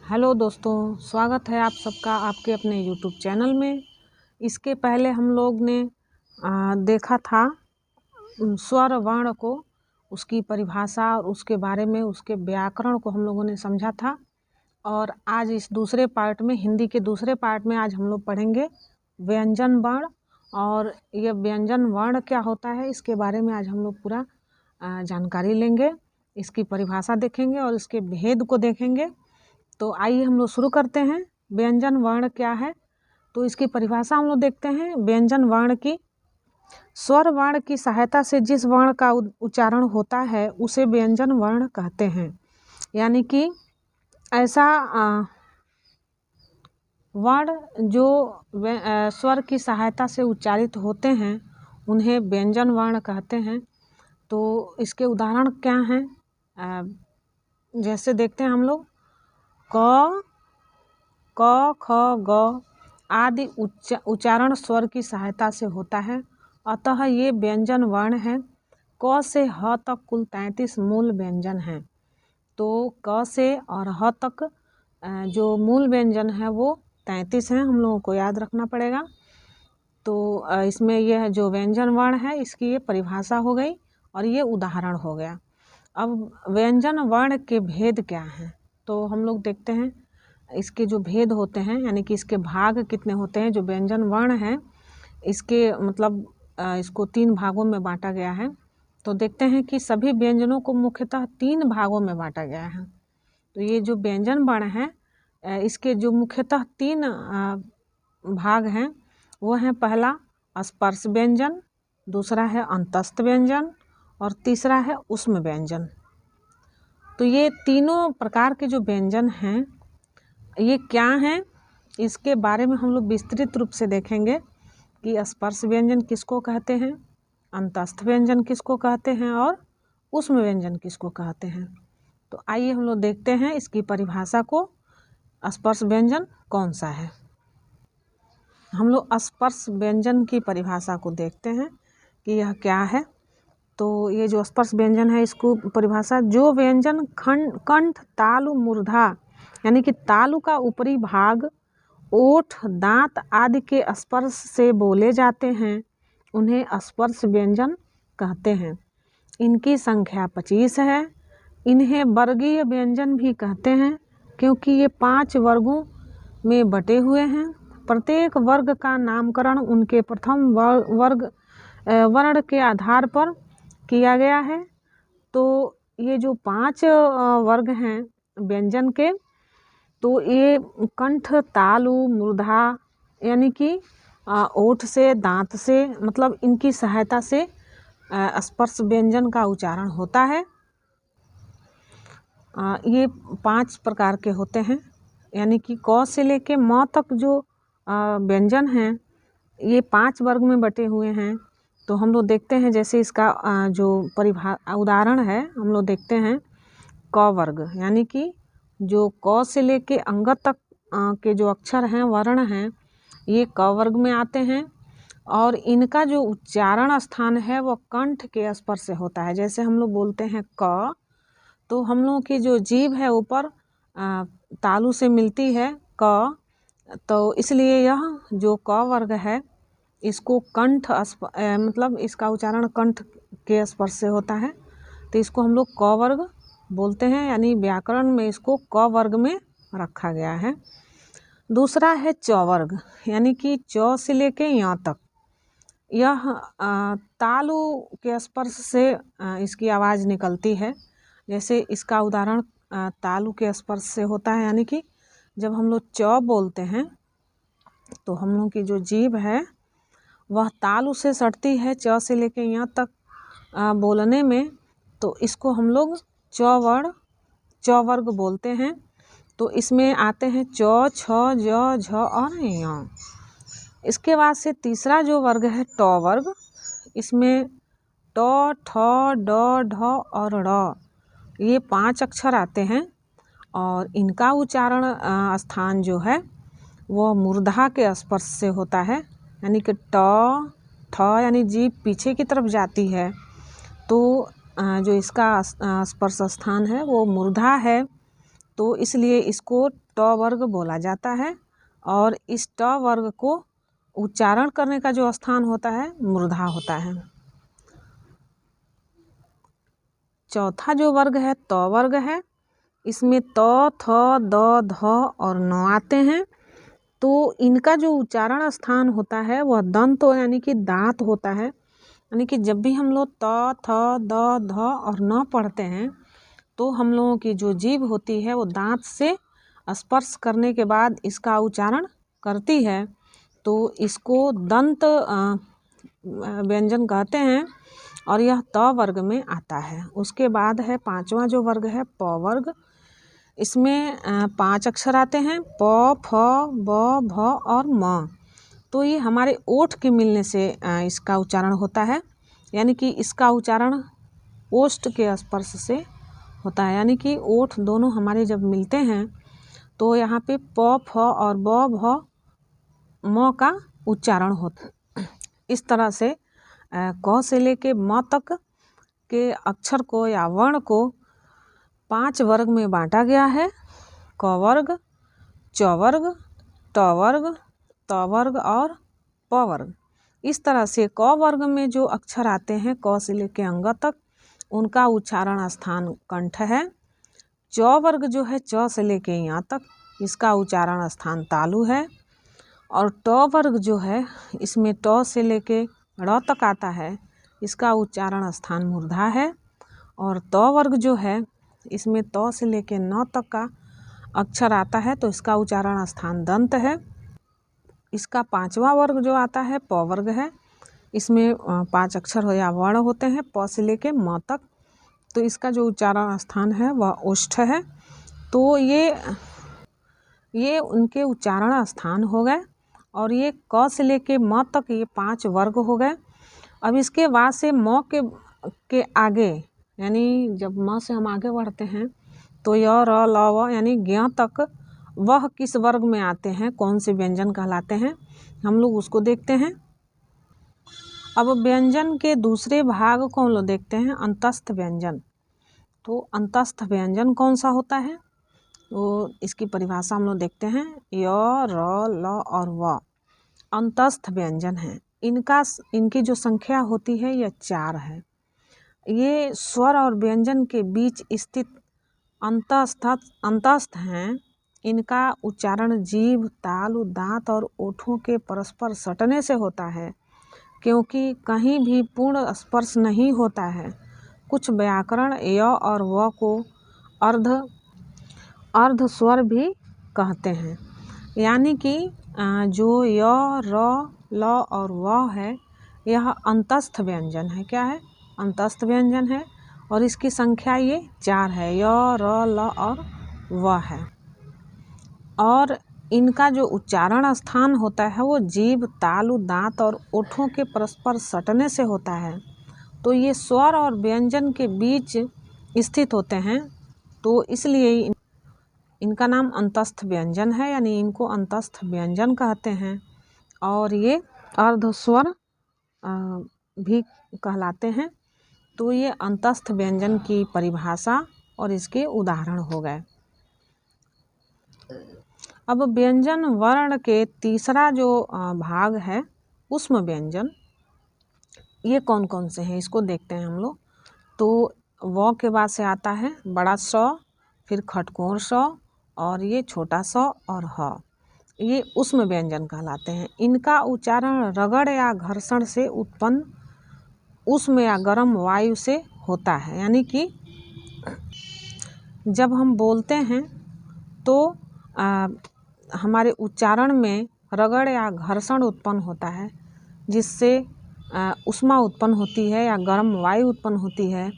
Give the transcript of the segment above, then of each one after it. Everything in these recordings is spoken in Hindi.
हेलो दोस्तों, स्वागत है आप सबका आपके अपने यूट्यूब चैनल में। इसके पहले हम लोग ने देखा था स्वर वर्ण को, उसकी परिभाषा और उसके बारे में उसके व्याकरण को हम लोगों ने समझा था। और आज इस दूसरे पार्ट में, हिंदी के दूसरे पार्ट में आज हम लोग पढ़ेंगे व्यंजन वर्ण। और यह व्यंजन वर्ण क्या होता है इसके बारे में आज हम लोग पूरा जानकारी लेंगे। इसकी परिभाषा देखेंगे और इसके भेद को देखेंगे। तो आइए हम लोग शुरू करते हैं। व्यंजन वर्ण क्या है, तो इसकी परिभाषा हम लोग देखते हैं। व्यंजन वर्ण की स्वर वर्ण की सहायता से जिस वर्ण का उच्चारण होता है उसे व्यंजन वर्ण कहते हैं। यानी कि ऐसा वर्ण जो स्वर की सहायता से उच्चारित होते हैं उन्हें व्यंजन वर्ण कहते हैं। तो इसके उदाहरण क्या हैं, जैसे देखते हैं हम लोग क, ख, ग आदि उच्चारण स्वर की सहायता से होता है, अतः ये व्यंजन वर्ण हैं। क से ह तक कुल 33 मूल व्यंजन हैं। तो क से और ह तक जो मूल व्यंजन है वो 33 हैं, हम लोगों को याद रखना पड़ेगा। तो इसमें यह जो व्यंजन वर्ण है इसकी ये परिभाषा हो गई और ये उदाहरण हो गया। अब व्यंजन वर्ण के भेद क्या हैं, तो हम लोग देखते हैं इसके जो भेद होते हैं, यानी कि इसके भाग कितने होते हैं। जो व्यंजन वर्ण है इसके मतलब इसको 3 भागों में बांटा गया है। तो देखते हैं कि सभी व्यंजनों को मुख्यतः 3 भागों में बांटा गया है। तो ये जो व्यंजन वर्ण है इसके जो मुख्यतः 3 भाग हैं वो हैं, पहला स्पर्श व्यंजन, दूसरा है अंतस्थ व्यंजन और तीसरा है ऊष्म व्यंजन। तो ये तीनों प्रकार के जो व्यंजन हैं ये क्या हैं, इसके बारे में हम लोग विस्तृत रूप से देखेंगे कि स्पर्श व्यंजन किसको कहते हैं, अंतस्थ व्यंजन किसको कहते हैं और ऊष्म व्यंजन किसको कहते हैं। तो आइए हम लोग देखते हैं इसकी परिभाषा को। स्पर्श व्यंजन कौन सा है, हम लोग स्पर्श व्यंजन की परिभाषा को देखते हैं कि यह क्या है। तो ये जो स्पर्श व्यंजन है इसको परिभाषा, जो व्यंजन कंठ, तालु, मूर्धा यानी कि तालु का ऊपरी भाग ओठ, दांत आदि के स्पर्श से बोले जाते हैं उन्हें स्पर्श व्यंजन कहते हैं। इनकी संख्या 25 है। इन्हें वर्गीय व्यंजन भी कहते हैं क्योंकि ये 5 वर्गों में बटे हुए हैं। प्रत्येक वर्ग का नामकरण उनके प्रथम वर्ण के आधार पर किया गया है। तो ये जो 5 वर्ग हैं व्यंजन के, तो ये कंठ, तालु, मूर्धा यानी कि ओठ से, दांत से, मतलब इनकी सहायता से स्पर्श व्यंजन का उच्चारण होता है। ये 5 प्रकार के होते हैं, यानी कि क से लेके म तक जो व्यंजन हैं ये 5 वर्ग में बटे हुए हैं। तो हम लोग देखते हैं, जैसे इसका जो उदाहरण है हम लोग देखते हैं क वर्ग, यानी कि जो क से लेके अंग तक के जो अक्षर हैं, वर्ण हैं, ये क वर्ग में आते हैं। और इनका जो उच्चारण स्थान है वो कंठ के स्पर्श से होता है। जैसे हम लोग बोलते हैं क, तो हम लोगों की जो जीभ है ऊपर तालु से मिलती है क, तो इसलिए यह जो क वर्ग है इसको कंठ मतलब इसका उच्चारण कंठ के स्पर्श से होता है। तो इसको हम लोग क वर्ग बोलते हैं, यानी व्याकरण में इसको क वर्ग में रखा गया है। दूसरा है च वर्ग, यानी कि च से लेके य तक। यह तालु के स्पर्श से इसकी आवाज़ निकलती है। जैसे इसका उदाहरण तालु के स्पर्श से होता है, यानी कि जब हम लोग च बोलते हैं तो हम लोग की जो जीभ है वह तालु से सटती है च से लेके य तक बोलने में। तो इसको हम लोग च वर्ग बोलते हैं। तो इसमें आते हैं च, छ, ज, झ और य। इसके बाद से तीसरा जो वर्ग है ट वर्ग, इसमें ट, ठ, ड, ढ और ड़, ये 5 अक्षर आते हैं। और इनका उच्चारण स्थान जो है वो मूर्धा के स्पर्श से होता है, यानी कि ट, ठ यानी जीभ पीछे की तरफ जाती है। तो जो इसका स्पर्श स्थान है वो मूर्धा है। तो इसलिए इसको ट वर्ग बोला जाता है। और इस ट वर्ग को उच्चारण करने का जो स्थान होता है मूर्धा होता है। चौथा जो वर्ग है त वर्ग है। इसमें त, थ, द, ध और न आते हैं। तो इनका जो उच्चारण स्थान होता है वह दंत यानी कि दांत होता है। यानी कि जब भी हम लोग त, थ, द, ध और न पढ़ते हैं तो हम लोगों की जो जीभ होती है वो दांत से स्पर्श करने के बाद इसका उच्चारण करती है। तो इसको दंत व्यंजन कहते हैं और यह त वर्ग में आता है। उसके बाद है पांचवा जो वर्ग है प वर्ग। इसमें 5 अक्षर आते हैं प, फ, ब, भ और म। तो ये हमारे ओठ के मिलने से इसका उच्चारण होता है। यानी कि इसका उच्चारण ओष्ठ के स्पर्श से होता है। यानी कि ओठ दोनों हमारे जब मिलते हैं तो यहाँ पे प, फ और ब, भ, म का उच्चारण होता। इस तरह से क से लेके म तक के अक्षर को या वर्ण को 5 वर्ग में बांटा गया है। क वर्ग, च वर्ग, ट वर्ग, त वर्ग और प वर्ग। इस तरह से क वर्ग में जो अक्षर आते हैं क से लेके अंग तक उनका उच्चारण स्थान कंठ है। च वर्ग जो है च से लेके यहाँ तक इसका उच्चारण स्थान तालु है। और ट वर्ग जो है इसमें ट से लेके ड़ तक आता है, इसका उच्चारण स्थान मूर्धा है। और त वर्ग जो है इसमें त से लेके न तक का अक्षर आता है तो इसका उच्चारण स्थान दंत है। इसका पांचवा वर्ग जो आता है प वर्ग है। इसमें 5 अक्षर हो या वर्ण होते हैं प से लेके म तक। तो इसका जो उच्चारण स्थान है वह ओष्ठ है। तो ये उनके उच्चारण स्थान हो गए। और ये क से लेके म तक ये 5 वर्ग हो गए। अब इसके बाद से म के आगे यानी जब म से हम आगे बढ़ते हैं तो य, र, ल, व यानी ज्ञ तक वह किस वर्ग में आते हैं, कौन से व्यंजन कहलाते हैं, हम लोग उसको देखते हैं। अब व्यंजन के दूसरे भाग को हम लोग देखते हैं अंतस्थ व्यंजन। तो अंतस्थ व्यंजन कौन सा होता है तो इसकी परिभाषा हम लोग देखते हैं। य, र, ल और व अंतस्थ व्यंजन हैं। इनकी जो संख्या होती है यह 4 है। ये स्वर और व्यंजन के बीच स्थित अंतस्थ हैं। इनका उच्चारण जीभ, तालु, दांत और ओठों के परस्पर सटने से होता है, क्योंकि कहीं भी पूर्ण स्पर्श नहीं होता है। कुछ व्याकरण य और व को अर्ध स्वर भी कहते हैं। यानी कि जो य, र, ल और व है यह अंतस्थ व्यंजन है। क्या है? अंतस्थ व्यंजन है। और इसकी संख्या ये 4 है, य, र, ल और व है। और इनका जो उच्चारण स्थान होता है वो जीभ, तालु, दांत और ओठों के परस्पर सटने से होता है। तो ये स्वर और व्यंजन के बीच स्थित होते हैं, तो इसलिए इनका नाम अंतस्थ व्यंजन है। यानी इनको अंतस्थ व्यंजन कहते हैं। और ये अर्धस्वर भी कहलाते हैं। तो ये अंतस्थ व्यंजन की परिभाषा और इसके उदाहरण हो गए। अब व्यंजन वर्ण के तीसरा जो भाग है उष्म व्यंजन, ये कौन कौन से हैं इसको देखते हैं हम लोग। तो व के बाद से आता है बड़ा स, फिर खटकोर स और ये छोटा स और ह। ये उष्म व्यंजन कहलाते हैं। इनका उच्चारण रगड़ या घर्षण से उत्पन्न उष्म या गर्म वायु से होता है। यानी कि जब हम बोलते हैं तो हमारे उच्चारण में रगड़ या घर्षण उत्पन्न होता है, जिससे उष्मा उत्पन्न होती है या गर्म वायु उत्पन्न होती है।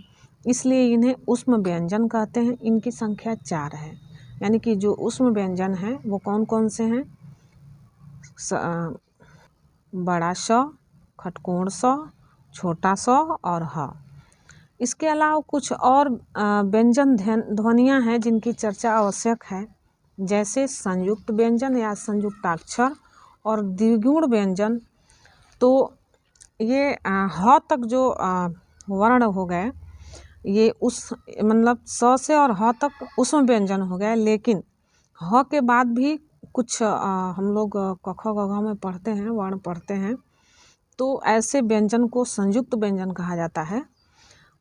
इसलिए इन्हें उष्म व्यंजन कहते हैं। इनकी संख्या 4 है। यानी कि जो उष्म व्यंजन हैं वो कौन कौन से हैं? बड़ा स, खटकोण स, छोटा स और ह। इसके अलावा कुछ और व्यंजन ध्वनियाँ हैं जिनकी चर्चा आवश्यक है, जैसे संयुक्त व्यंजन या संयुक्ताक्षर और द्विगुण व्यंजन। तो ये ह तक जो वर्ण हो गए ये उस मतलब स से और ह तक उसमें व्यंजन हो गया, लेकिन ह के बाद भी कुछ हम लोग क ख ग घ में पढ़ते हैं, वर्ण पढ़ते हैं, तो ऐसे व्यंजन को संयुक्त व्यंजन कहा जाता है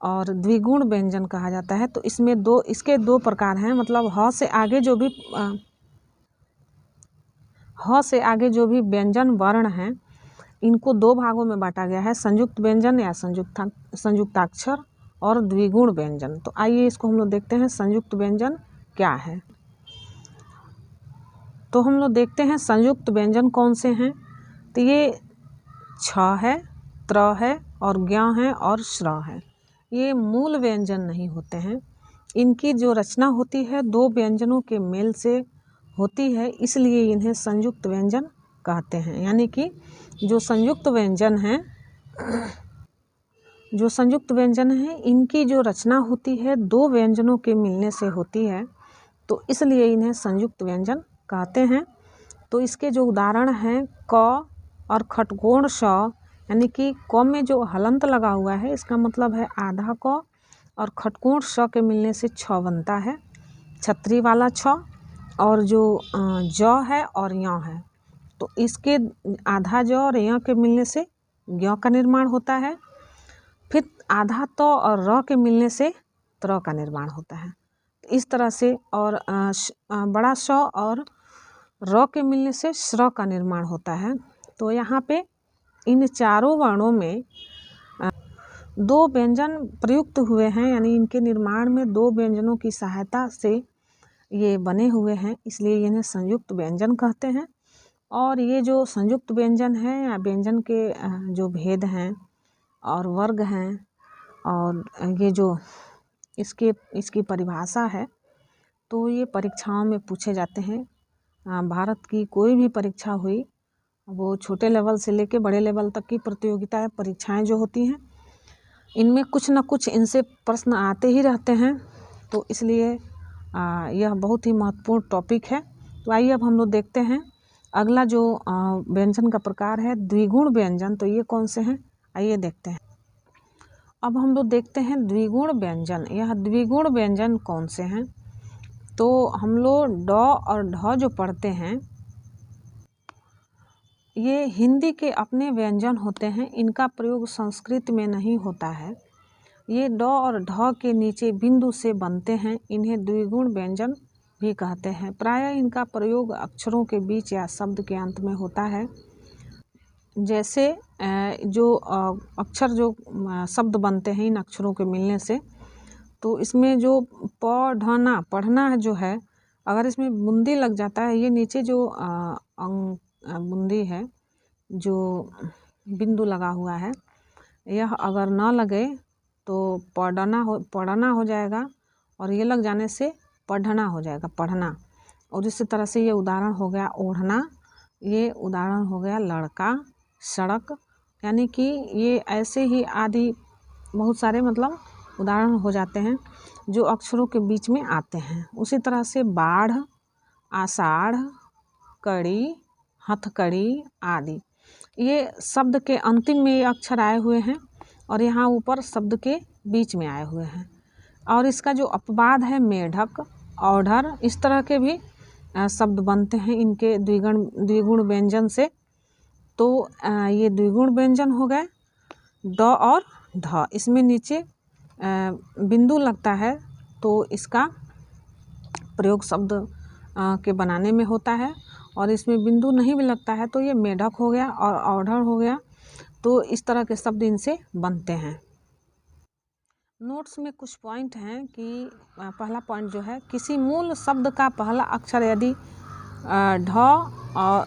और द्विगुण व्यंजन कहा जाता है। तो इसमें इसके दो प्रकार हैं, मतलब ह से आगे जो भी व्यंजन वर्ण हैं इनको दो भागों में बांटा गया है, संयुक्त व्यंजन या संयुक्ताक्षर और द्विगुण व्यंजन। तो आइए इसको हम लोग देखते हैं संयुक्त व्यंजन क्या है। तो हम लोग देखते हैं संयुक्त व्यंजन कौन से हैं। तो ये छ है, त्र है और ज्ञ है और श्र है। ये मूल व्यंजन नहीं होते हैं, इनकी जो रचना होती है दो व्यंजनों के मेल से होती है, इसलिए इन्हें संयुक्त व्यंजन कहते हैं। यानी कि जो संयुक्त व्यंजन हैं इनकी जो रचना होती है दो व्यंजनों के मिलने से होती है, तो इसलिए इन्हें संयुक्त व्यंजन कहते हैं। तो इसके जो उदाहरण हैं क और खटकोण श, यानी कि क में जो हलंत लगा हुआ है इसका मतलब है आधा क, और खटकोण श के मिलने से छ बनता है, छतरी वाला छ। और जो ज है और य है, तो इसके आधा ज और य के मिलने से ज्ञ का निर्माण होता है। फिर आधा त और र के मिलने से त्र का निर्माण होता है। इस तरह से और बड़ा श और र के मिलने से श्र का निर्माण होता है। तो यहाँ पे इन चारों वर्णों में दो व्यंजन प्रयुक्त हुए हैं, यानी इनके निर्माण में दो व्यंजनों की सहायता से ये बने हुए हैं, इसलिए इन्हें संयुक्त व्यंजन कहते हैं। और ये जो संयुक्त व्यंजन है या व्यंजन के जो भेद हैं और वर्ग हैं और ये जो इसकी परिभाषा है, तो ये परीक्षाओं में पूछे जाते हैं। भारत की कोई भी परीक्षा हुई, वो छोटे लेवल से लेके बड़े लेवल तक की प्रतियोगिताएं परीक्षाएं जो होती हैं, इनमें कुछ न कुछ इनसे प्रश्न आते ही रहते हैं। तो इसलिए यह बहुत ही महत्वपूर्ण टॉपिक है। तो आइए अब हम लोग देखते हैं अगला जो व्यंजन का प्रकार है द्विगुण व्यंजन। तो ये कौन से हैं, आइए देखते हैं। अब हम लोग देखते हैं द्विगुण व्यंजन। यह द्विगुण व्यंजन कौन से हैं, तो हम लोग ड और ढ जो पढ़ते हैं, ये हिंदी के अपने व्यंजन होते हैं, इनका प्रयोग संस्कृत में नहीं होता है। ये ड और ढ के नीचे बिंदु से बनते हैं, इन्हें द्विगुण व्यंजन भी कहते हैं। प्रायः इनका प्रयोग अक्षरों के बीच या शब्द के अंत में होता है। जैसे जो अक्षर जो शब्द बनते हैं इन अक्षरों के मिलने से, तो इसमें जो पढ़ना जो है, अगर इसमें बूंदी लग जाता है, ये नीचे जो बूंदी है, जो बिंदु लगा हुआ है, यह अगर ना लगे तो पढ़ना हो जाएगा, और ये लग जाने से पढ़ना हो जाएगा, पढ़ना। और इसी तरह से ये उदाहरण हो गया ओढ़ना, ये उदाहरण हो गया लड़का, सड़क। यानी कि ये ऐसे ही आदि बहुत सारे मतलब उदाहरण हो जाते हैं जो अक्षरों के बीच में आते हैं। उसी तरह से बाढ़, आषाढ़, कड़ी, हथकड़ी आदि, ये शब्द के अंतिम में ये अक्षर आए हुए हैं और यहाँ ऊपर शब्द के बीच में आए हुए हैं। और इसका जो अपवाद है मेढक, औढ़र, इस तरह के भी शब्द बनते हैं इनके द्विगुण व्यंजन से। तो ये द्विगुण व्यंजन हो गए ड और ढ। इसमें नीचे बिंदु लगता है, तो इसका प्रयोग शब्द के बनाने में होता है, और इसमें बिंदु नहीं भी लगता है तो ये मेढक हो गया और औढ़र हो गया। तो इस तरह के शब्द इनसे बनते हैं। नोट्स में कुछ पॉइंट हैं कि पहला पॉइंट जो है, किसी मूल शब्द का पहला अक्षर यदि ढ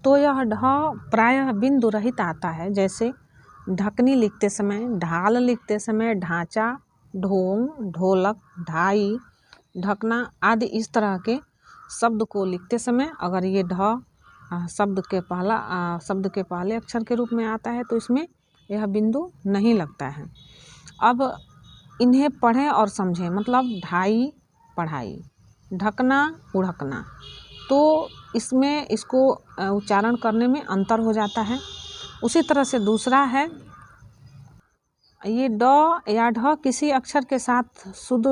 तो यह ढ प्रायः बिंदु रहित आता है। जैसे ढकनी लिखते समय, ढाल लिखते समय, ढांचा, ढोंग, ढोलक, ढाई, ढकना आदि इस तरह के शब्द को लिखते समय अगर ये ढ शब्द के पहले अक्षर के रूप में आता है तो इसमें यह बिंदु नहीं लगता है। अब इन्हें पढ़ें और समझें, मतलब ढाई पढ़ाई, ढकना उढ़कना, तो इसमें इसको उच्चारण करने में अंतर हो जाता है। उसी तरह से दूसरा है ये ड या ढ किसी अक्षर के साथ शुद्ध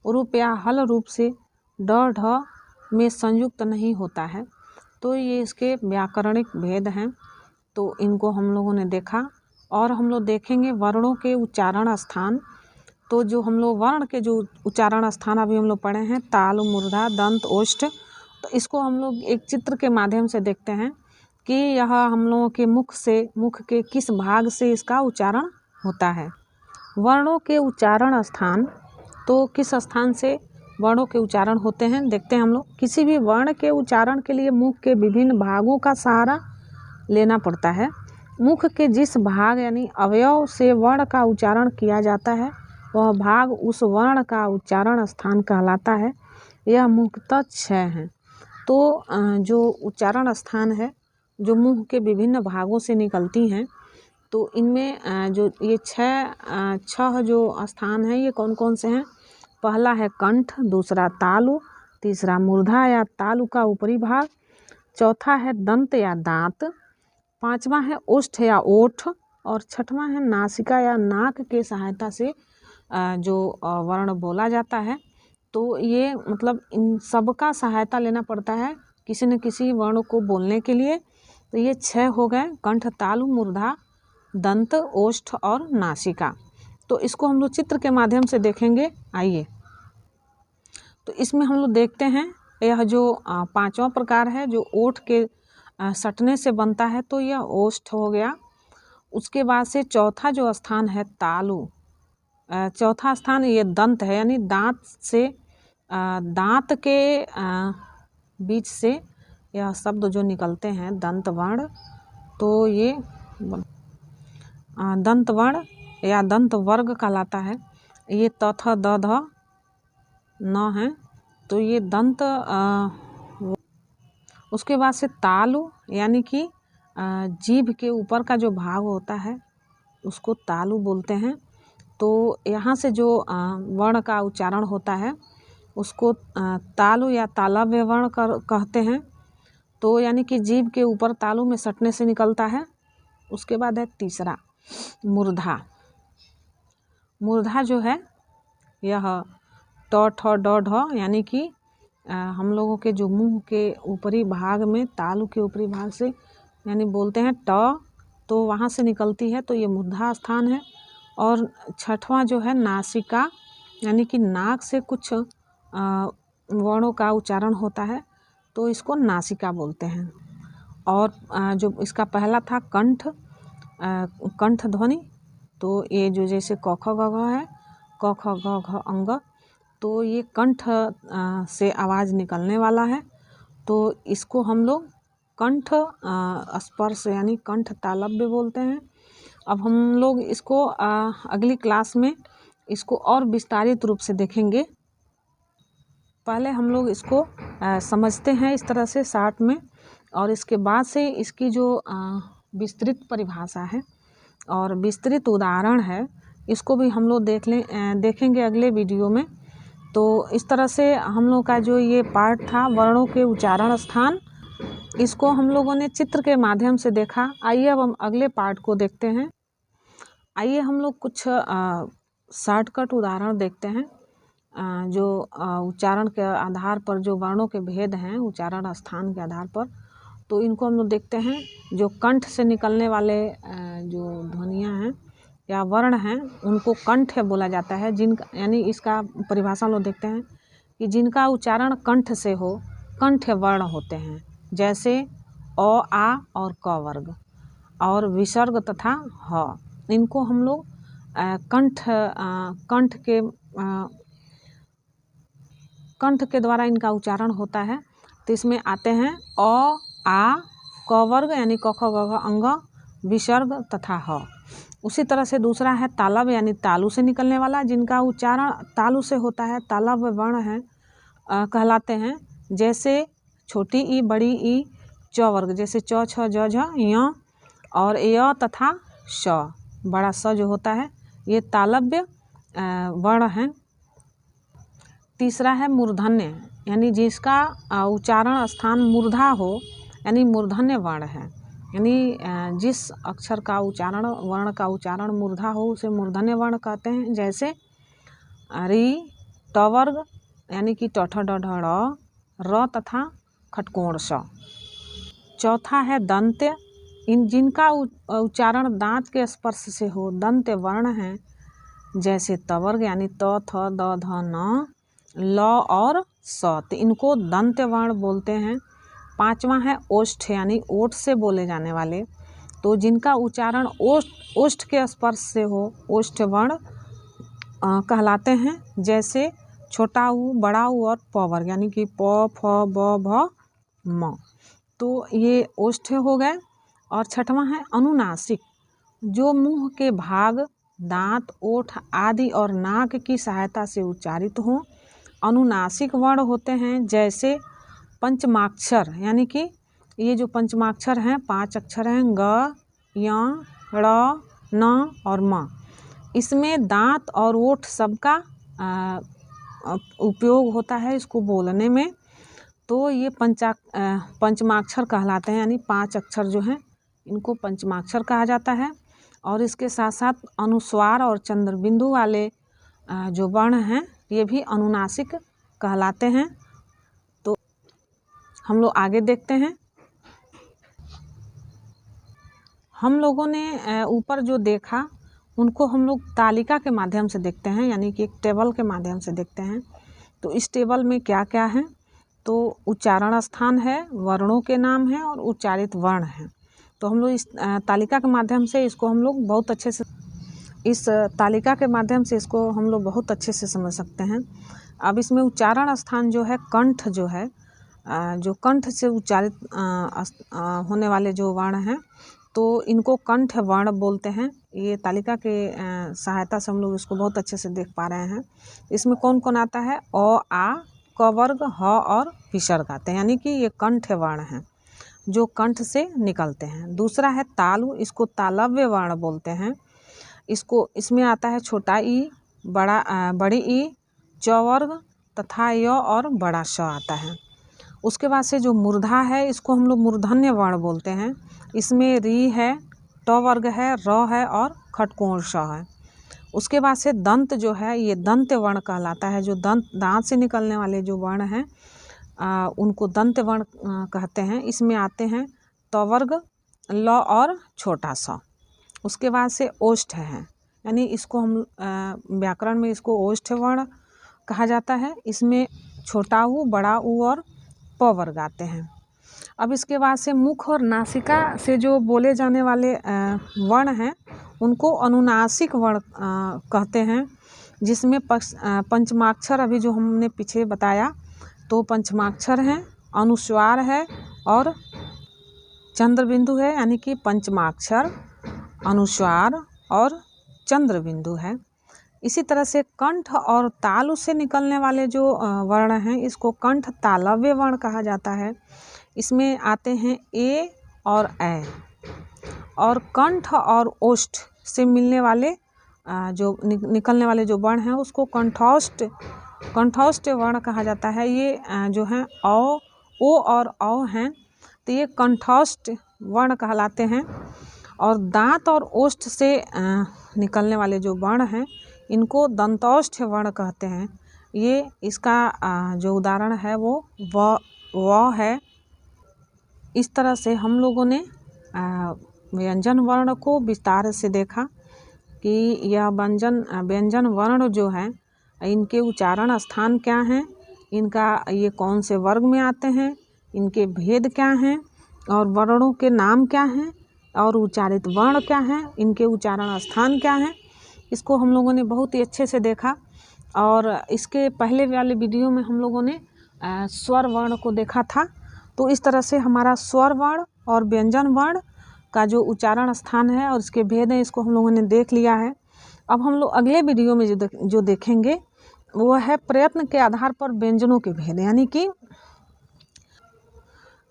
रूप या हल रूप से ड ढ में संयुक्त नहीं होता है। तो ये इसके व्याकरणिक भेद हैं, तो इनको हम लोगों ने देखा। और हम लोग देखेंगे वर्णों के उच्चारण स्थान। तो जो हम लोग वर्ण के जो उच्चारण स्थान अभी हम लोग पढ़े हैं, ताल, मूर्धा, दंत, ओष्ठ, तो इसको हम लोग एक चित्र के माध्यम से देखते हैं कि यह हम लोगों के मुख के किस भाग से इसका उच्चारण होता है। वर्णों के उच्चारण स्थान, तो किस स्थान से वर्णों के उच्चारण होते हैं देखते हैं हम लोग। किसी भी वर्ण के उच्चारण के लिए मुख के विभिन्न भागों का सहारा लेना पड़ता है। मुख के जिस भाग यानी अवयव से वर्ण का उच्चारण किया जाता है वह भाग उस वर्ण का उच्चारण स्थान कहलाता है। यह मुख्यतः 6 हैं। तो जो उच्चारण स्थान है जो मुंह के विभिन्न भागों से निकलती हैं, तो इनमें जो ये छह जो स्थान हैं ये कौन कौन से हैं। पहला है कंठ, दूसरा तालु, तीसरा मूर्धा या तालु का ऊपरी भाग, चौथा है दंत या दांत, पांचवा है ओष्ठ या ओठ, और छठवां है नासिका या नाक के सहायता से जो वर्ण बोला जाता है। तो ये मतलब इन सब का सहायता लेना पड़ता है किसी न किसी वर्ण को बोलने के लिए। तो ये 6 हो गए, कंठ, तालु, मूर्धा, दंत, ओष्ठ और नासिका। तो इसको हम लोग चित्र के माध्यम से देखेंगे। आइए, तो इसमें हम लोग देखते हैं यह जो 5वां प्रकार है जो ओठ के सटने से बनता है, तो यह ओष्ठ हो गया। उसके बाद से चौथा जो स्थान है तालु, चौथा स्थान ये दंत है, यानी दांत से दांत के बीच से यह शब्द जो निकलते हैं दंत वर्ण, तो ये दंत वर्ण या दंत वर्ग कहलाता है। ये त थ द ध न है, तो ये दंत। उसके बाद से तालु, यानी कि जीभ के ऊपर का जो भाग होता है उसको तालु बोलते हैं। तो यहाँ से जो वर्ण का उच्चारण होता है उसको तालु या तालव्य वर्ण कहते हैं। तो यानी कि जीभ के ऊपर तालु में सटने से निकलता है। उसके बाद है तीसरा मूर्धा। मूर्धा जो है यह ट ठ ड ढ, यानी कि हम लोगों के जो मुंह के ऊपरी भाग में तालु के ऊपरी भाग से यानी बोलते हैं ट, तो वहाँ से निकलती है, तो ये मूर्धा स्थान है। और छठवां जो है नासिका, यानी कि नाक से कुछ वर्णों का उच्चारण होता है, तो इसको नासिका बोलते हैं। और जो इसका पहला था कंठ, कंठ ध्वनि, तो ये जो जैसे क ख ग घ है, क ख ग घ अंग, तो ये कंठ से आवाज़ निकलने वाला है, तो इसको हम लोग कंठ स्पर्श यानी कंठ तालव्य बोलते हैं। अब हम लोग इसको अगली क्लास में इसको और विस्तारित रूप से देखेंगे। पहले हम लोग इसको समझते हैं इस तरह से शार्ट में, और इसके बाद से इसकी जो विस्तृत परिभाषा है और विस्तृत उदाहरण है इसको भी हम लोग देखेंगे अगले वीडियो में। तो इस तरह से हम लोग का जो ये पार्ट था वर्णों के उच्चारण स्थान, इसको हम लोगों ने चित्र के माध्यम से देखा। आइए अब हम अगले पार्ट को देखते हैं। आइए हम लोग कुछ शॉर्टकट उदाहरण देखते हैं जो उच्चारण के आधार पर जो वर्णों के भेद हैं उच्चारण स्थान के आधार पर। तो इनको हम लोग देखते हैं। जो कंठ से निकलने वाले जो ध्वनियाँ हैं या वर्ण हैं उनको कंठ बोला जाता है। यानी इसका परिभाषा हम लोग देखते हैं कि जिनका उच्चारण कंठ से हो, कंठ वर्ण होते हैं, जैसे अ, आ और क वर्ग, और विसर्ग तथा ह, इनको हम लोग कंठ के द्वारा इनका उच्चारण होता है। तो इसमें आते हैं अ, आ, क वर्ग यानी क ख ग घ अंग, विसर्ग तथा ह। उसी तरह से दूसरा है तालव्य यानी तालु से निकलने वाला, जिनका उच्चारण तालु से होता है, तालव्य वर्ण है कहलाते हैं। जैसे छोटी ई, बड़ी ई, च वर्ग, जैसे च, छ, ज, झ, य और य तथा श, बड़ा स जो होता है, ये तालव्य वर्ण हैं। तीसरा है मूर्धन्य, यानी जिसका उच्चारण स्थान मूर्धा हो, यानी मूर्धन्य वर्ण है। यानी जिस अक्षर का उच्चारण वर्ण का उच्चारण मूर्धा हो उसे मूर्धन्य वर्ण कहते हैं। जैसे री, ट वर्ग यानी कि ट ठ ड ढ ड़, र तथा खटकोण स। चौथा है दंत्य, इन जिनका उच्चारण दांत के स्पर्श से हो दंत्य वर्ण हैं। जैसे तवर्ग यानी त थ द ध न, ल और स, तो इनको दंत्य वर्ण बोलते हैं। पांचवा है ओष्ठ यानी ओठ से बोले जाने वाले, तो जिनका उच्चारण ओष्ठ के स्पर्श से हो ओष्ठ वर्ण कहलाते हैं। जैसे छोटा ऊ, बड़ा ऊ और प वर्ग यानी कि प फ ब भ म, तो ये ओष्ठ हो गए। और छठवां है अनुनासिक, जो मुंह के भाग दांत, ओठ आदि और नाक की सहायता से उच्चारित हों अनुनासिक वर्ण होते हैं। जैसे पंचमाक्षर यानी कि ये जो पंचमाक्षर हैं 5 अक्षर हैं ग, य, ड़, न और म, इसमें दांत और ओठ सबका उपयोग होता है इसको बोलने में, तो ये पंचमाक्षर कहलाते हैं। यानी 5 अक्षर जो हैं इनको पंचमाक्षर कहा जाता है। और इसके साथ साथ अनुस्वार और चंद्रबिंदु वाले जो वर्ण हैं ये भी अनुनासिक कहलाते हैं। तो हम लोग आगे देखते हैं। हम लोगों ने ऊपर जो देखा उनको हम लोग तालिका के माध्यम से देखते हैं, यानी कि एक टेबल के माध्यम से देखते हैं। तो इस टेबल में क्या क्या है, तो उच्चारण स्थान है, वर्णों के नाम हैं और उच्चारित वर्ण हैं। तो हम लोग इस तालिका के माध्यम से इसको हम लोग बहुत अच्छे से बहुत अच्छे से समझ सकते हैं। अब इसमें उच्चारण स्थान जो है कंठ जो है, जो कंठ से उच्चारित होने वाले जो वर्ण हैं तो इनको कंठ वर्ण बोलते हैं। ये तालिका के सहायता से हम लोग इसको बहुत अच्छे से देख पा रहे हैं। इसमें कौन कौन आता है, अ, आ, क वर्ग, ह और विसर्ग आते हैं, यानी कि ये कंठ वर्ण हैं जो कंठ से निकलते हैं। दूसरा है तालु, इसको तालव्य वर्ण बोलते हैं। इसमें आता है छोटा ई, बड़ी ई, च वर्ग तथा य और बड़ा श आता है। उसके बाद से जो मूर्धा है इसको हम लोग मूर्धन्य वर्ण बोलते हैं। इसमें री है, ट वर्ग है, र है और खटकोण श है। उसके बाद से दंत जो है ये दंत्य वर्ण कहलाता है। जो दांत से निकलने वाले जो वर्ण हैं उनको दंत्य वर्ण कहते हैं। इसमें आते हैं त वर्ग, ल और छोटा सा। उसके बाद से ओष्ठ है, यानी इसको हम व्याकरण में इसको ओष्ठ वर्ण कहा जाता है। इसमें छोटा ऊ, बड़ा ऊ और प वर्ग आते हैं। अब इसके बाद से मुख और नासिका से जो बोले जाने वाले वर्ण हैं उनको अनुनासिक वर्ण कहते हैं। जिसमें पंचमाक्षर अभी जो हमने पीछे बताया तो पंचमाक्षर हैं, अनुस्वार है और चंद्रबिंदु है, यानी कि पंचमाक्षर, अनुस्वार और चंद्रबिंदु है। इसी तरह से कंठ और तालु से निकलने वाले जो वर्ण हैं इसको कंठ तालव्य वर्ण कहा जाता है। इसमें आते हैं ए और ऐ। और कंठ और ओष्ठ से मिलने वाले जो निकलने वाले जो वर्ण हैं उसको कंठोष्ठ वर्ण कहा जाता है। ये जो हैं ओ और औ हैं तो ये कंठोष्ठ वर्ण कहलाते हैं। और दांत और ओष्ठ से निकलने वाले जो वर्ण हैं इनको दंतोष्ठ वर्ण कहते हैं। ये इसका जो उदाहरण है वो व है। इस तरह से हम लोगों ने व्यंजन वर्ण को विस्तार से देखा कि यह व्यंजन वर्ण जो है इनके उच्चारण स्थान क्या हैं, इनका ये कौन से वर्ग में आते हैं, इनके भेद क्या हैं और वर्णों के नाम क्या हैं और उच्चारित वर्ण क्या हैं, इनके उच्चारण स्थान क्या हैं, इसको हम लोगों ने बहुत ही अच्छे से देखा। और इसके पहले वाले वीडियो में हम लोगों ने स्वर वर्ण को देखा था। तो इस तरह से हमारा स्वर वर्ण और व्यंजन वर्ण का जो उच्चारण स्थान है और इसके भेद हैं इसको हम लोगों ने देख लिया है। अब हम लोग अगले वीडियो में जो देखेंगे वो है प्रयत्न के आधार पर व्यंजनों के भेद, यानी कि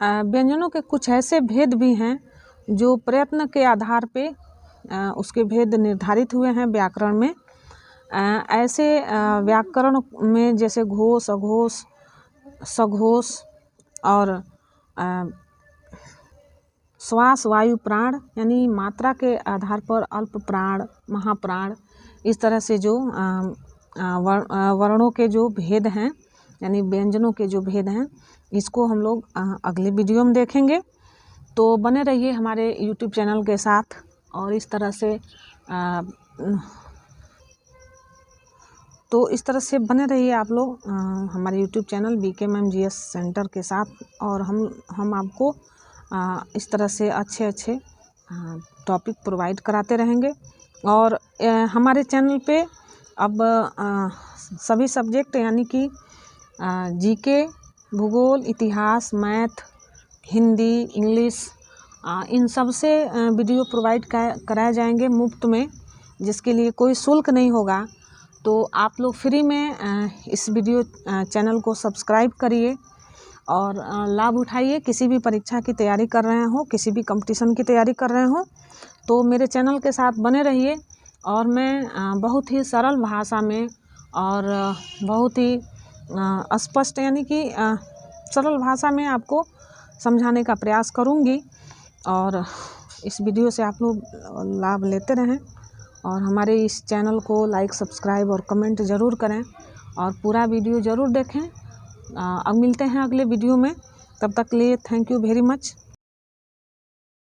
व्यंजनों के कुछ ऐसे भेद भी हैं जो प्रयत्न के आधार पे उसके भेद निर्धारित हुए हैं व्याकरण में। ऐसे व्याकरण में जैसे घोष, अघोष, सघोष और श्वास, वायु, प्राण, यानी मात्रा के आधार पर अल्प प्राण, महाप्राण, इस तरह से जो वर्णों के जो भेद हैं, यानी व्यंजनों के जो भेद हैं, इसको हम लोग अगले वीडियो में देखेंगे। तो बने रहिए हमारे YouTube चैनल के साथ, और इस तरह से बने रहिए आप लोग हमारे YouTube चैनल BKMGS सेंटर के साथ, और हम आपको इस तरह से अच्छे टॉपिक प्रोवाइड कराते रहेंगे। और हमारे चैनल पे अब सभी सब्जेक्ट यानी कि GK, भूगोल, इतिहास, मैथ, हिंदी, इंग्लिश, इन सब से वीडियो प्रोवाइड कराए जाएंगे मुफ्त में, जिसके लिए कोई शुल्क नहीं होगा। तो आप लोग फ्री में इस वीडियो चैनल को सब्सक्राइब करिए और लाभ उठाइए। किसी भी परीक्षा की तैयारी कर रहे हो, किसी भी कंपटीशन की तैयारी कर रहे हो, तो मेरे चैनल के साथ बने रहिए। और मैं बहुत ही सरल भाषा में और बहुत ही स्पष्ट यानी कि सरल भाषा में आपको समझाने का प्रयास करूंगी। और इस वीडियो से आप लोग लाभ लेते रहें, और हमारे इस चैनल को लाइक, सब्सक्राइब और कमेंट ज़रूर करें, और पूरा वीडियो ज़रूर देखें। अब मिलते हैं अगले वीडियो में, तब तक के लिए थैंक यू वेरी मच।